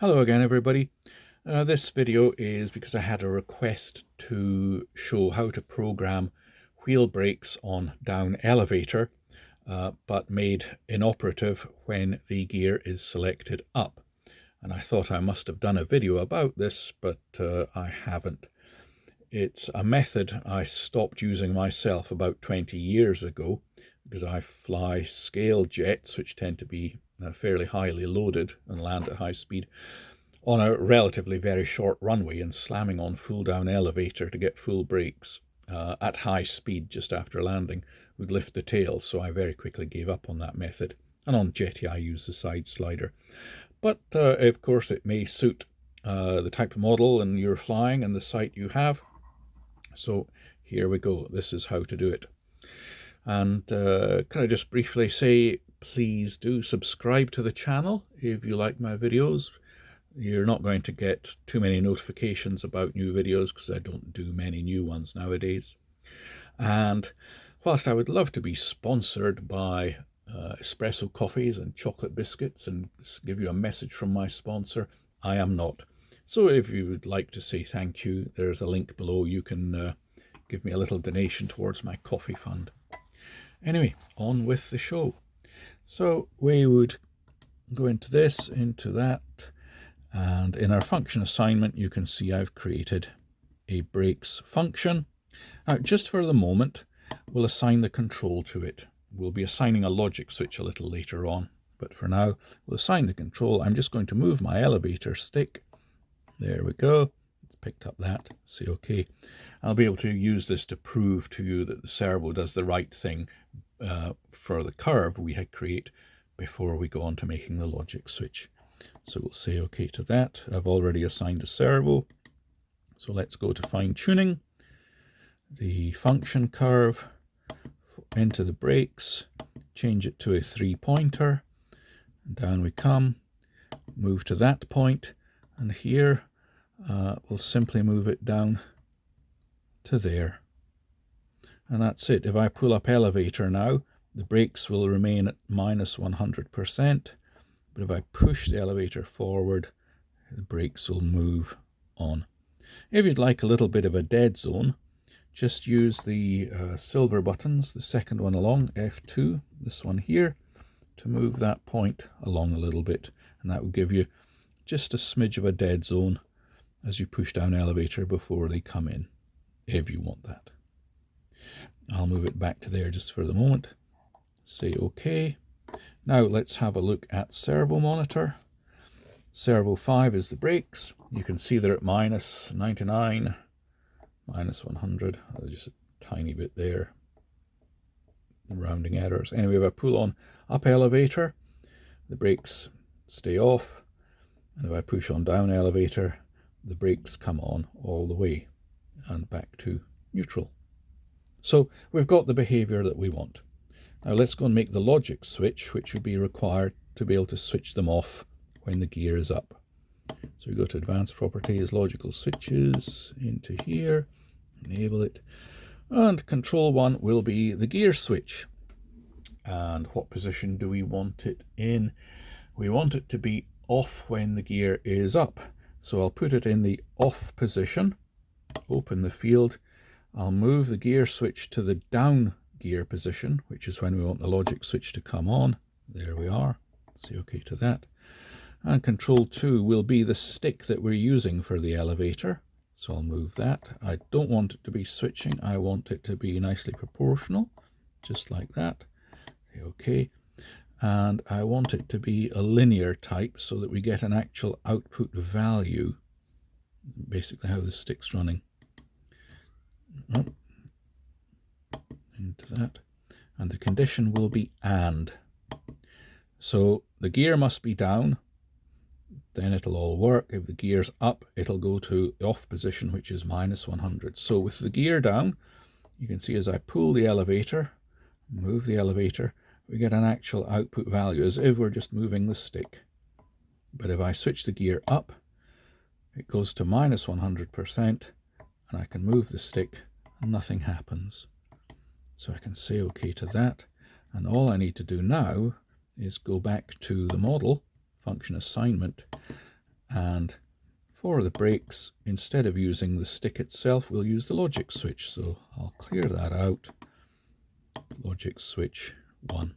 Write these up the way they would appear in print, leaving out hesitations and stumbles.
Hello again, everybody. This video is because I had a request to show how to program wheel brakes on down elevator, but made inoperative when the gear is selected up. And I thought I must have done a video about this, but I haven't. It's a method I stopped using myself about 20 years ago because I fly scale jets, which tend to be fairly highly loaded and land at high speed, on a relatively very short runway, and slamming on full down elevator to get full brakes at high speed just after landing would lift the tail, so I very quickly gave up on that method. And on Jeti I use the side slider. But of course it may suit the type of model and you're flying and the site you have. So here we go. This is how to do it. And can I just briefly say, please do subscribe to the channel if you like my videos. You're not going to get too many notifications about new videos because I don't do many new ones nowadays. And whilst I would love to be sponsored by espresso coffees and chocolate biscuits and give you a message from my sponsor, I am not. So if you would like to say thank you, there's a link below. You can give me a little donation towards my coffee fund. Anyway, on with the show. So we would go into this, into that. And in our function assignment, you can see I've created a brakes function. Now, just for the moment, we'll assign the control to it. We'll be assigning a logic switch a little later on, but for now, we'll assign the control. I'm just going to move my elevator stick. There we go. It's picked up that. Say OK. I'll be able to use this to prove to you that the servo does the right thing for the curve we had create before we go on to making the logic switch. So we'll say OK to that. I've already assigned a servo. So let's go to fine tuning. The function curve into the brakes, change it to a 3-pointer. Down we come, move to that point, and here we'll simply move it down to there. And that's it. If I pull up elevator now, the brakes will remain at -100%. But if I push the elevator forward, the brakes will move on. If you'd like a little bit of a dead zone, just use the silver buttons, the second one along, F2, this one here, to move that point along a little bit. And that will give you just a smidge of a dead zone as you push down elevator before they come in, if you want that. I'll move it back to there just for the moment. Say OK. Now let's have a look at servo monitor. Servo 5 is the brakes. You can see they're at -99, -100. There's just a tiny bit there. The rounding errors. Anyway, if I pull on up elevator, the brakes stay off. And if I push on down elevator, the brakes come on all the way and back to neutral. So we've got the behavior that we want. Now let's go and make the logic switch, which would be required to be able to switch them off when the gear is up. So we go to Advanced Properties, Logical Switches, into here, enable it, and Control 1 will be the gear switch. And what position do we want it in? We want it to be off when the gear is up. So I'll put it in the off position, open the field, I'll move the gear switch to the down gear position, which is when we want the logic switch to come on. There we are. Say OK to that. And Control 2 will be the stick that we're using for the elevator. So I'll move that. I don't want it to be switching. I want it to be nicely proportional, just like that. Say OK. And I want it to be a linear type so that we get an actual output value. Basically how the stick's running. Oh. Into that, and the condition will be AND. So the gear must be down, then it'll all work. If the gear's up, it'll go to the off position, which is -100. So with the gear down, you can see as I pull the elevator, move the elevator, we get an actual output value as if we're just moving the stick. But if I switch the gear up, it goes to -100%, and I can move the stick and nothing happens. So I can say OK to that. And all I need to do now is go back to the model, function assignment, And for the brakes, instead of using the stick itself, we'll use the logic switch. So I'll clear that out. Logic switch 1.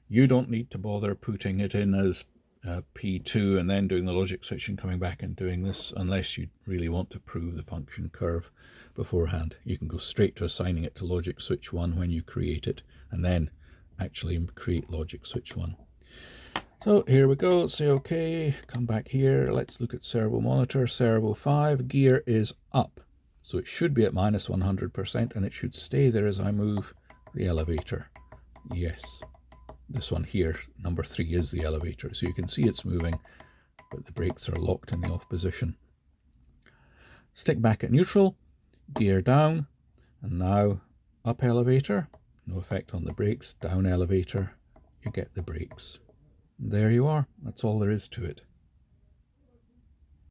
You don't need to bother putting it in as P2 and then doing the logic switch and coming back and doing this, unless you really want to prove the function curve beforehand. You can go straight to assigning it to logic switch 1 when you create it, and then actually create logic switch 1. So here we go, say OK, come back here, let's look at servo monitor, servo 5, gear is up. So it should be at minus 100% and it should stay there as I move the elevator. Yes, this one here, number 3, is the elevator. So you can see it's moving, but the brakes are locked in the off position. Stick back at neutral, gear down, and now up elevator, no effect on the brakes, down elevator, you get the brakes. There you are, that's all there is to it.